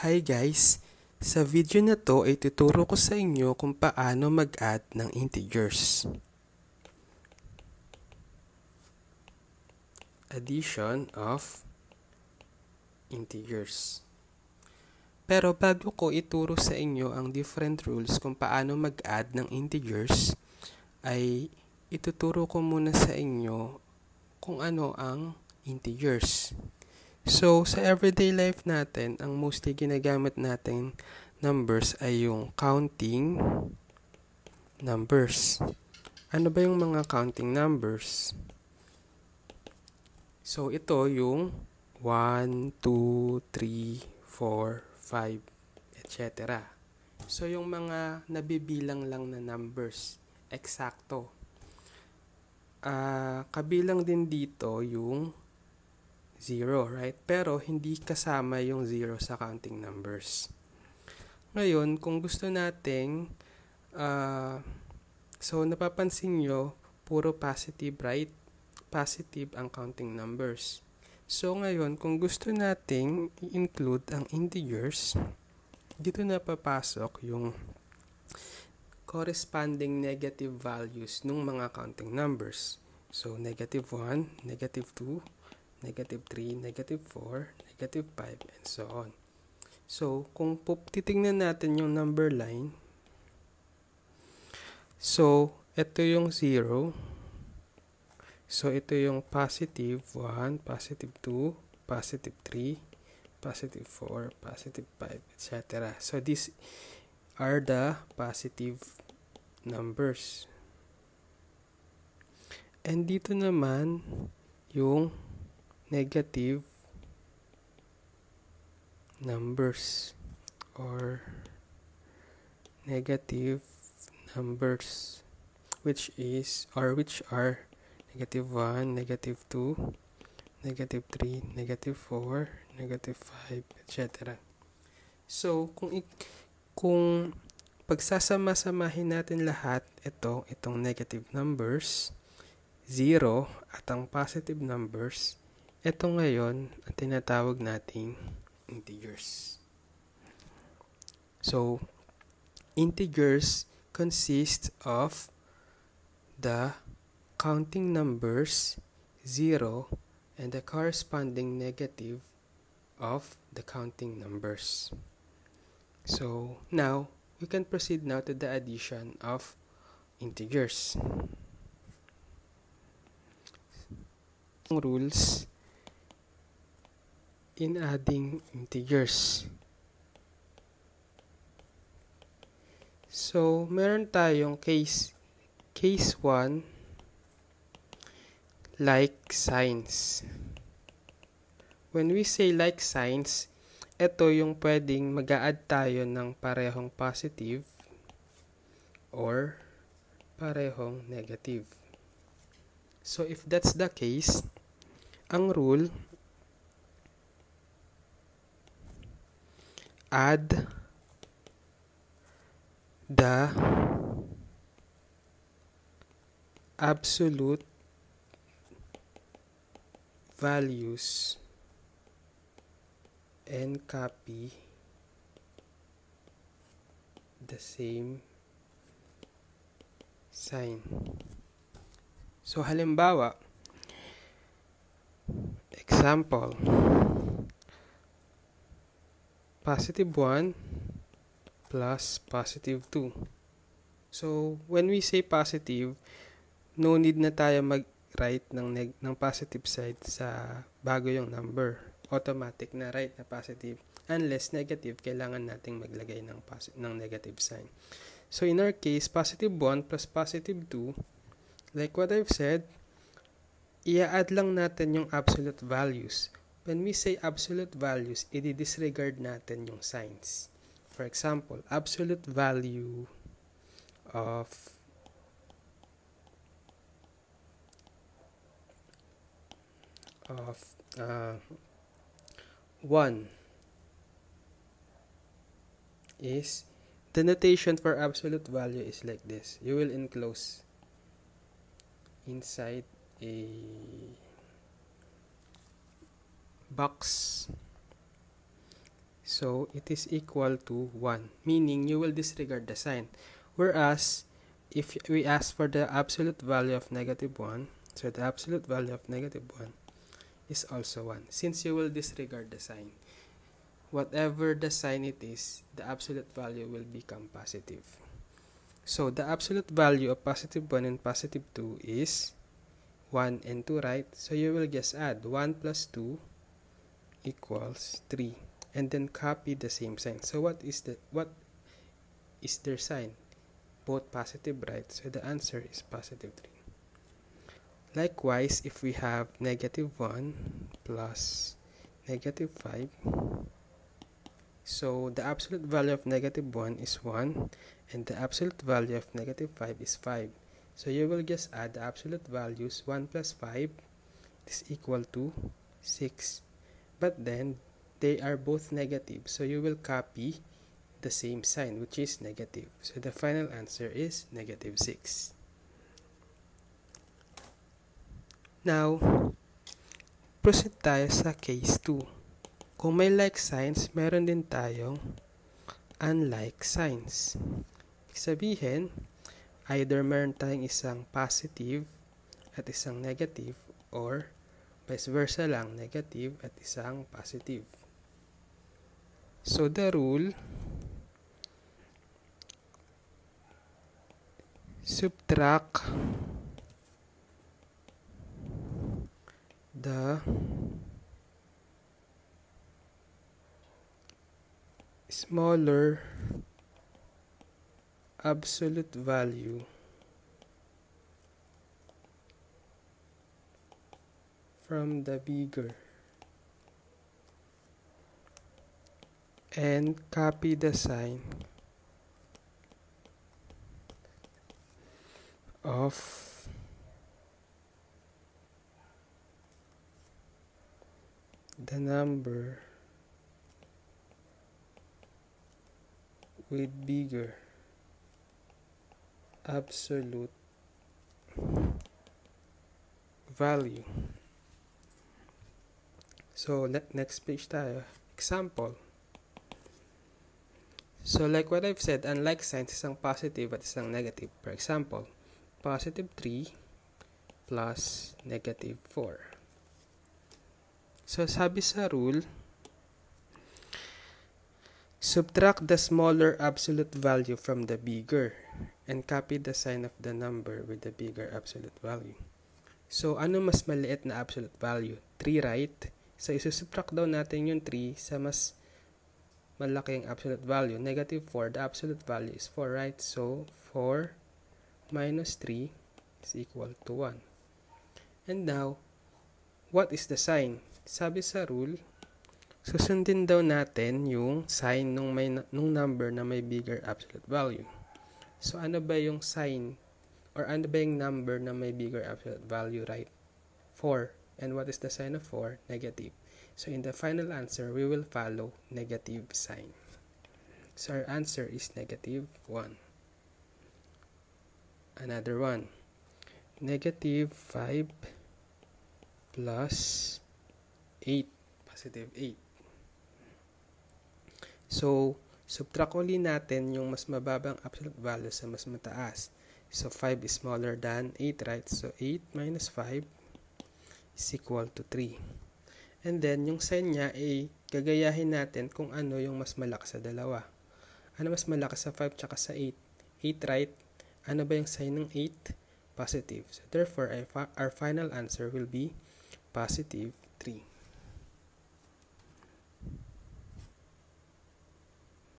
Hi guys! Sa video na to ay tuturo ko sa inyo kung paano mag-add ng integers. Addition of integers. Pero bago ko ituro sa inyo ang different rules kung paano mag-add ng integers, ay ituturo ko muna sa inyo kung ano ang integers. So, sa everyday life natin, ang mostly ginagamit natin numbers ay yung counting numbers. Ano ba yung mga counting numbers? So, ito yung 1, 2, 3, 4, 5, etc. So, yung mga nabibilang lang na numbers, eksakto. Kabilang din dito yung 0, right? Pero hindi kasama yung 0 sa counting numbers. Ngayon, kung gusto nating, so napapansin nyo, puro positive, right? Positive ang counting numbers. So ngayon, kung gusto nating i-include ang integers, dito na papasok yung corresponding negative values ng mga counting numbers. So, negative 1, negative 2, negative 3, negative 4, negative 5, and so on. So, kung titingnan natin yung number line, so, ito yung 0. So, ito yung positive 1, positive 2, positive 3, positive 4, positive 5, etc. So, these are the positive numbers. And dito naman, yung negative numbers or negative numbers which are negative 1, negative 2, negative 3, negative 4, negative 5, etc. So, kung pagsasama-samahin natin lahat itong negative numbers, 0 at ang positive numbers, ito ngayon ang tinatawag nating integers. So, integers consist of the counting numbers 0 and the corresponding negative of the counting numbers. So, now, we can proceed now to the addition of integers. Rules in adding integers. So, meron tayong case 1, like signs. When we say like signs, ito yung pwedeng mag-a-add tayo ng parehong positive or parehong negative. So, if that's the case, ang rule, add the absolute values and copy the same sign. So, halimbawa, example, positive 1 plus positive 2. So, when we say positive, no need na tayo mag-write ng positive side sa bago yung number. Automatic na write na positive. Unless negative, kailangan nating maglagay ng negative sign. So, in our case, positive 1 plus positive 2, like what I've said, i-add lang natin yung absolute values. When we say absolute values, i-disregard natin yung signs. For example, absolute value of 1 is, the notation for absolute value is like this. You will enclose inside a box So, it is equal to 1, meaning you will disregard the sign. Whereas, if we ask for the absolute value of negative 1, so the absolute value of negative 1 is also 1, since you will disregard the sign. Whatever the sign it is, the absolute value will become positive. So, the absolute value of positive 1 and positive 2 is 1 and 2, right? So, you will just add 1 plus 2 equals 3. And then copy the same sign. So, what is their sign? Both positive, right? So, the answer is positive 3. Likewise, if we have negative 1 plus negative 5, so the absolute value of negative 1 is 1, and the absolute value of negative 5 is 5. So you will just add the absolute values. 1 plus 5 is equal to 6. But then, they are both negative, so you will copy the same sign, which is negative. So the final answer is negative 6. Now, proceed tayo sa case 2. Kung may like signs, meron din tayong unlike signs. Ibig sabihin, either meron tayong isang positive at isang negative, or vice versa lang, negative at isang positive. So the rule, subtract the smaller absolute value from the bigger and copy the sign of the number with bigger absolute value. So, next page tayo. Example. So, like what I've said, unlike signs, isang positive at isang negative. For example, positive 3 plus negative 4. So, sabi sa rule, subtract the smaller absolute value from the bigger and copy the sign of the number with the bigger absolute value. So, ano mas maliit na absolute value? 3, right? So, isusubtract daw natin yung 3 sa mas malaking absolute value. Negative 4, the absolute value is 4, right? So, 4 minus 3 is equal to 1. And now, what is the sign? Sabi sa rule, susundin daw natin yung sign nung number na may bigger absolute value. So, ano ba yung sign or ano ba yung number na may bigger absolute value, right? 4. And what is the sign of 4? Negative. So, in the final answer, we will follow negative sign. So, our answer is negative 1. Another one. Negative 5 plus 8. Positive 8. So, subtract uli natin yung mas mababang absolute value sa mas mataas. So, 5 is smaller than 8, right? So, 8 minus 5 is equal to 3. And then, yung sign niya ay gagayahin natin kung ano yung mas malakas sa dalawa. Ano mas malakas sa 5 tsaka sa 8? 8, right? Ano ba yung sign ng 8? Positive. So, therefore, our final answer will be positive 3.